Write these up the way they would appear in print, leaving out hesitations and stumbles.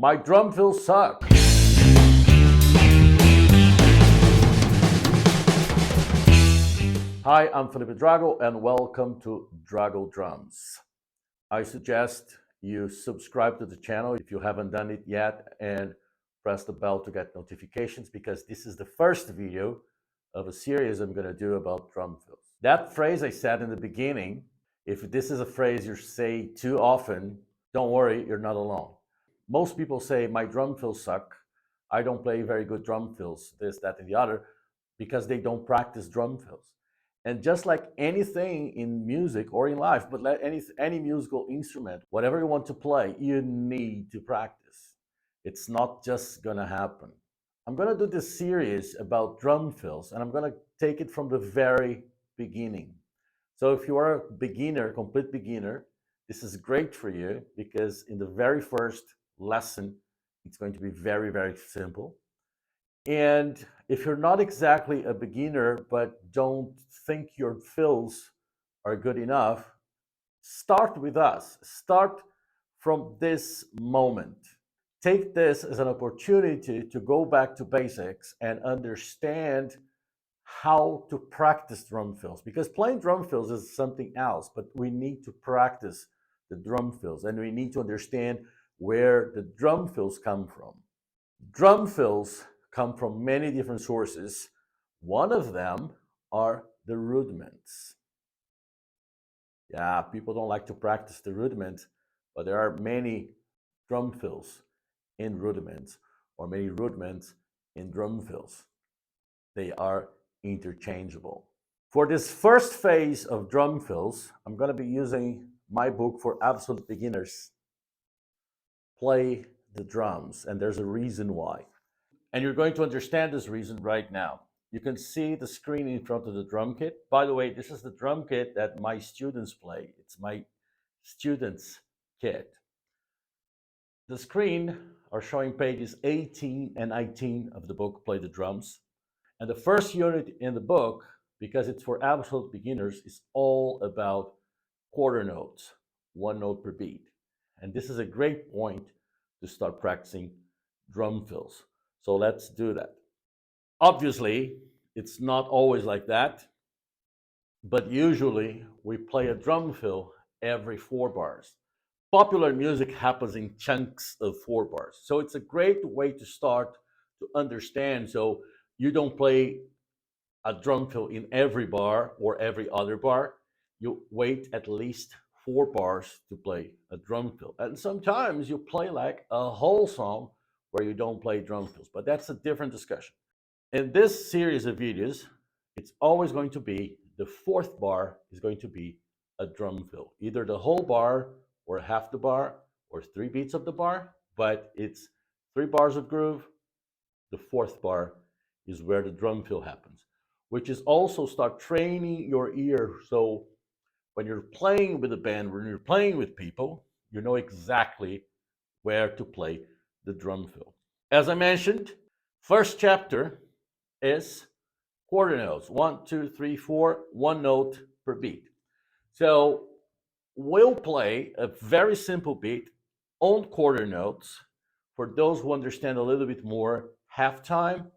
My drum fills suck. Hi, I'm Felipe Drago, and welcome to Drago Drums. I suggest you subscribe to the channel if you haven't done it yet, and press the bell to get notifications because this is the first video of a series I'm going to do about drum fills. That phrase I said in the beginning, if this is a phrase you say too often, don't worry, you're not alone. Most people say, my drum fills suck. I don't play very good drum fills, this, that, and the other, because they don't practice drum fills. And just like anything in music or in life, but like any musical instrument, whatever you want to play, you need to practice. It's not just gonna happen. I'm gonna do this series about drum fills, and I'm gonna take it from the very beginning. So if you are a beginner, complete beginner, this is great for you because in the very first lesson, it's going to be very, very simple. And if you're not exactly a beginner, but don't think your fills are good enough, start with us. Start from this moment. Take this as an opportunity to go back to basics and understand how to practice drum fills, because playing drum fills is something else, but we need to practice the drum fills and we need to understand where the drum fills come from. Drum fills come from many different sources. One of them are the rudiments. Yeah, people don't like to practice the rudiments, but there are many drum fills in rudiments or many rudiments in drum fills. They are interchangeable. For this first phase of drum fills, I'm going to be using my book for absolute beginners, Play the Drums, and there's a reason why. And you're going to understand this reason right now. You can see the screen in front of the drum kit. By the way, this is the drum kit that my students play. It's my students' kit. The screen are showing pages 18 and 19 of the book, Play the Drums. And the first unit in the book, because it's for absolute beginners, is all about quarter notes, one note per beat. And this is a great point to start practicing drum fills. So let's do that. Obviously, it's not always like that, but usually we play a drum fill every 4 bars. Popular music happens in chunks of 4 bars. So it's a great way to start to understand, so you don't play a drum fill in every bar or every other bar. You wait at least 4 bars to play a drum fill. And sometimes you play like a whole song where you don't play drum fills, but that's a different discussion. In this series of videos, it's always going to be the 4th bar is going to be a drum fill, either the whole bar or half the bar or 3 beats of the bar, but it's 3 bars of groove. The 4th bar is where the drum fill happens, which is also start training your ear. So when you're playing with a band, when you're playing with people, you know exactly where to play the drum fill. As I mentioned, first chapter is quarter notes, 1, 2, 3, 4, one note per beat. So we'll play a very simple beat on quarter notes for those who understand a little bit more half time,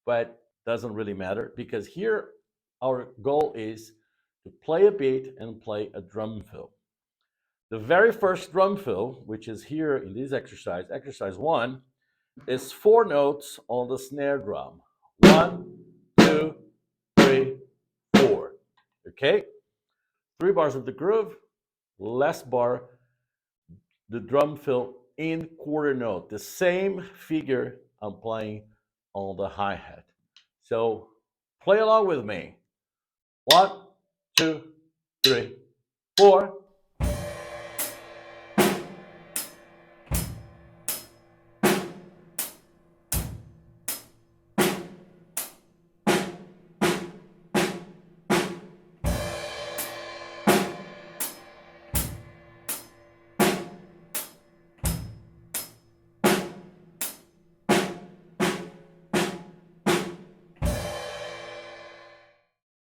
but doesn't really matter because here our goal is to play a beat and play a drum fill. The very first drum fill, which is here in this exercise, exercise 1, is 4 notes on the snare drum. 1, 2, 3, 4. Okay? 3 bars of the groove, last bar, the drum fill in quarter note. The same figure I'm playing on the hi-hat. So play along with me. 1, 2, 3, 4.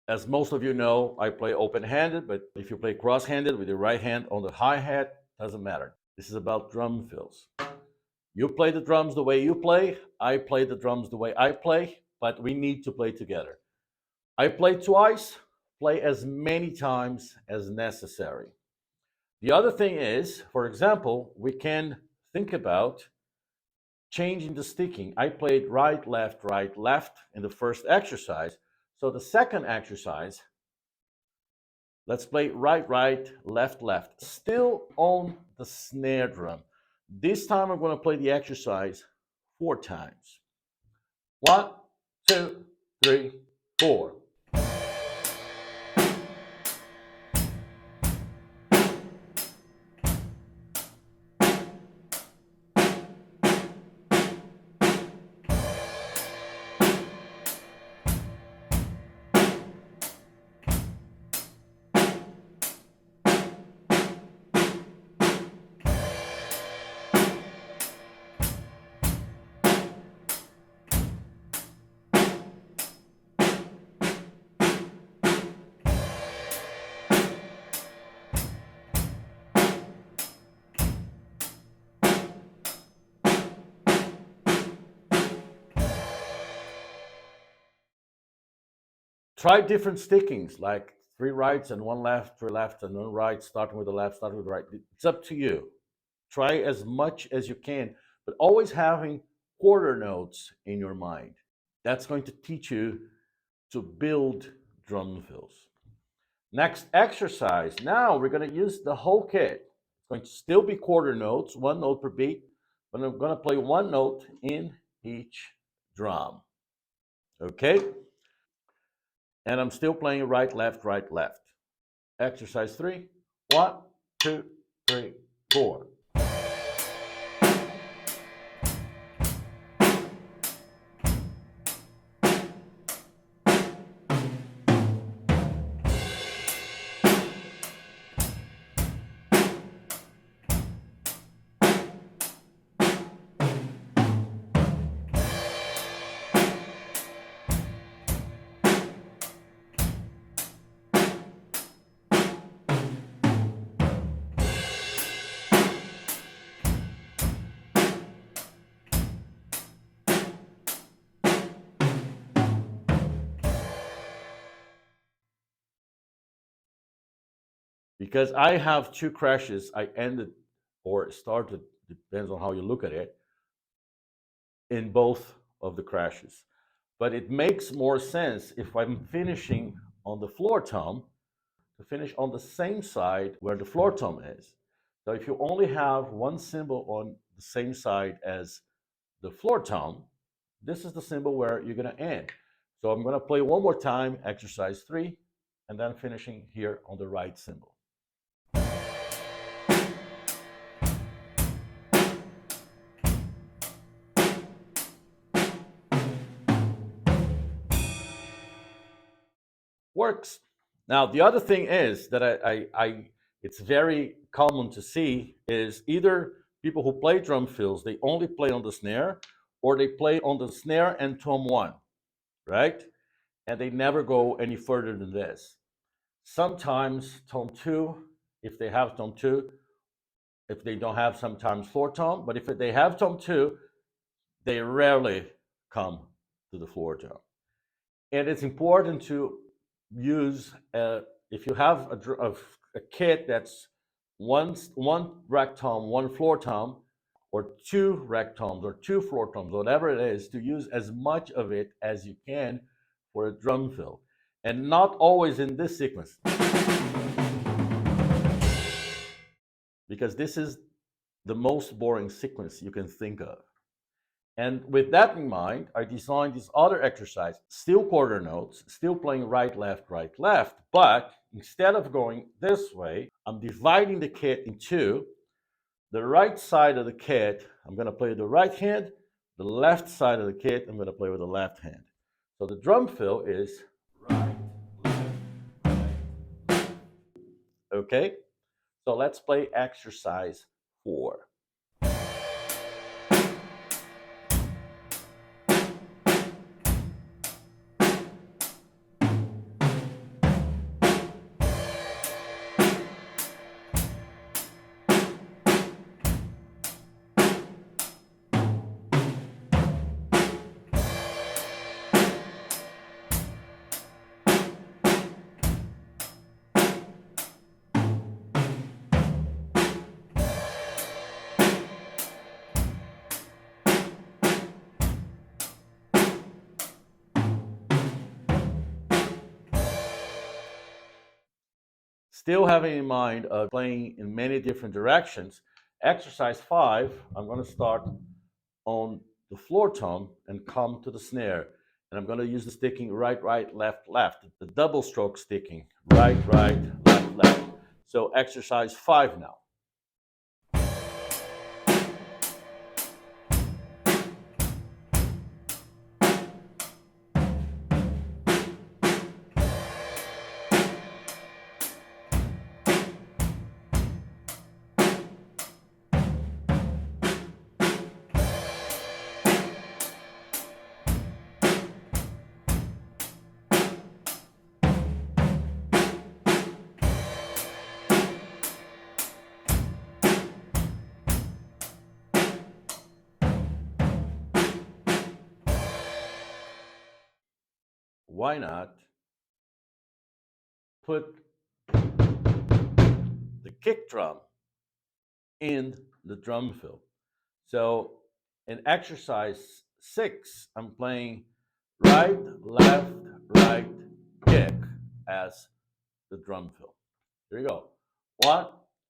As most of you know, I play open-handed, but if you play cross-handed with your right hand on the hi-hat, doesn't matter. This is about drum fills. You play the drums the way you play, I play the drums the way I play, but we need to play together. I play twice, play as many times as necessary. The other thing is, for example, we can think about changing the sticking. I played right, left in the first exercise. So the second exercise, let's play right, left, still on the snare drum. This time I'm going to play the exercise 4 times. 1, 2, 3, 4. Try different stickings, like 3 rights and 1 left, 3 left and 1 right, starting with the left, starting with the right. It's up to you. Try as much as you can, but always having quarter notes in your mind. That's going to teach you to build drum fills. Next exercise. Now we're going to use the whole kit. It's going to still be quarter notes, 1 note per beat, but I'm going to play 1 note in each drum. Okay? And I'm still playing right, left, right, left. Exercise 3. 1, 2, 3, 4. Because I have 2 crashes, I ended or started, depends on how you look at it, in both of the crashes. But it makes more sense if I'm finishing on the floor tom to finish on the same side where the floor tom is. So if you only have one cymbal on the same side as the floor tom, this is the cymbal where you're going to end. So I'm going to play one more time, exercise 3, and then finishing here on the right cymbal. Works. Now, the other thing is that it's very common to see is either people who play drum fills, they only play on the snare, or they play on the snare and tom 1, right? And they never go any further than this. Sometimes tom 2, if they have tom 2, if they don't have sometimes floor tom, but if they have tom 2, they rarely come to the floor tom. And it's important to use if you have a kit that's one rack tom, one floor tom, or 2 rack toms or 2 floor toms, whatever it is, to use as much of it as you can for a drum fill, and not always in this sequence, because this is the most boring sequence you can think of. And with that in mind, I designed this other exercise, still quarter notes, still playing right, left, but instead of going this way, I'm dividing the kit in 2. The right side of the kit, I'm going to play with the right hand. The left side of the kit, I'm going to play with the left hand. So the drum fill is right, left, right. Okay? So let's play exercise 4. Still having in mind playing in many different directions, exercise 5, I'm going to start on the floor tom and come to the snare. And I'm going to use the sticking right, right, left, left, the double stroke sticking right, right, left, left. So exercise 5 now. Why not put the kick drum in the drum fill? So in exercise 6, I'm playing right, left, right, kick as the drum fill. Here we go. 1,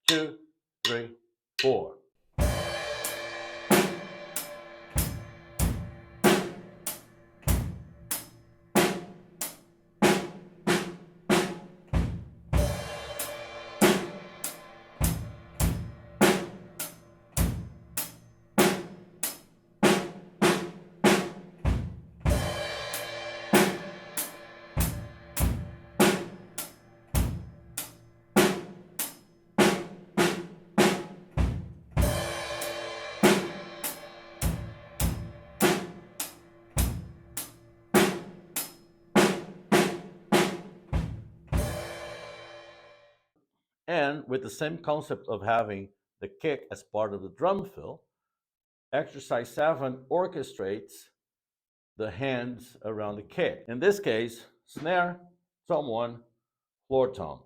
2, 3, 4. And with the same concept of having the kick as part of the drum fill, exercise 7 orchestrates the hands around the kick. In this case, snare, tom 1, floor tom.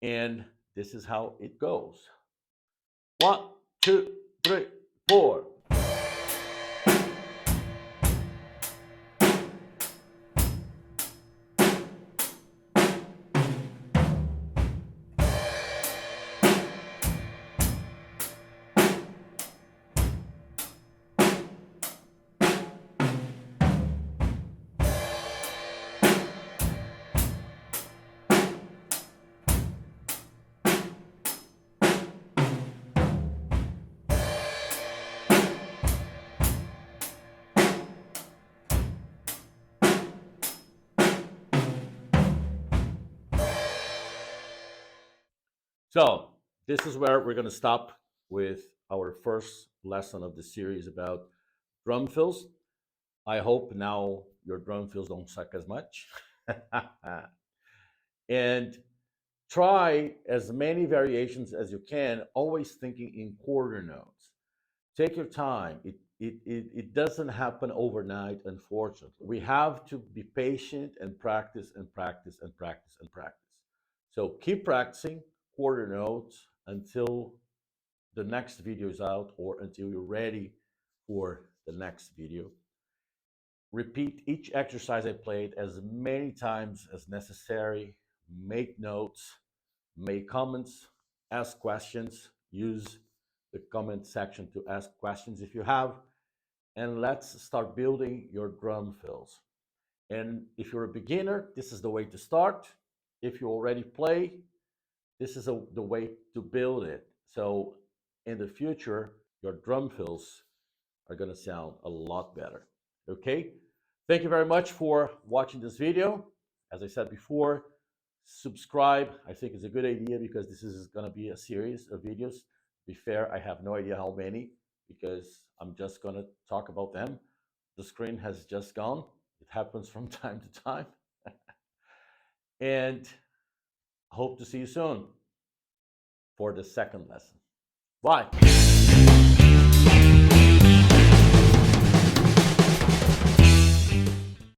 And this is how it goes. 1, 2, 3, 4. So this is where we're going to stop with our first lesson of the series about drum fills. I hope now your drum fills don't suck as much. And try as many variations as you can, always thinking in quarter notes. Take your time. It doesn't happen overnight, unfortunately. We have to be patient and practice and practice and practice and practice. So keep practicing quarter notes until the next video is out or until you're ready for the next video. Repeat each exercise I played as many times as necessary. Make notes, make comments, ask questions, use the comment section to ask questions if you have, and let's start building your drum fills. And if you're a beginner, this is the way to start. If you already play, this is the way to build it. So in the future, your drum fills are going to sound a lot better. Okay? Thank you very much for watching this video. As I said before, subscribe. I think it's a good idea because this is going to be a series of videos. Be fair, I have no idea how many because I'm just going to talk about them. The screen has just gone. It happens from time to time. And hope to see you soon for the second lesson. Bye.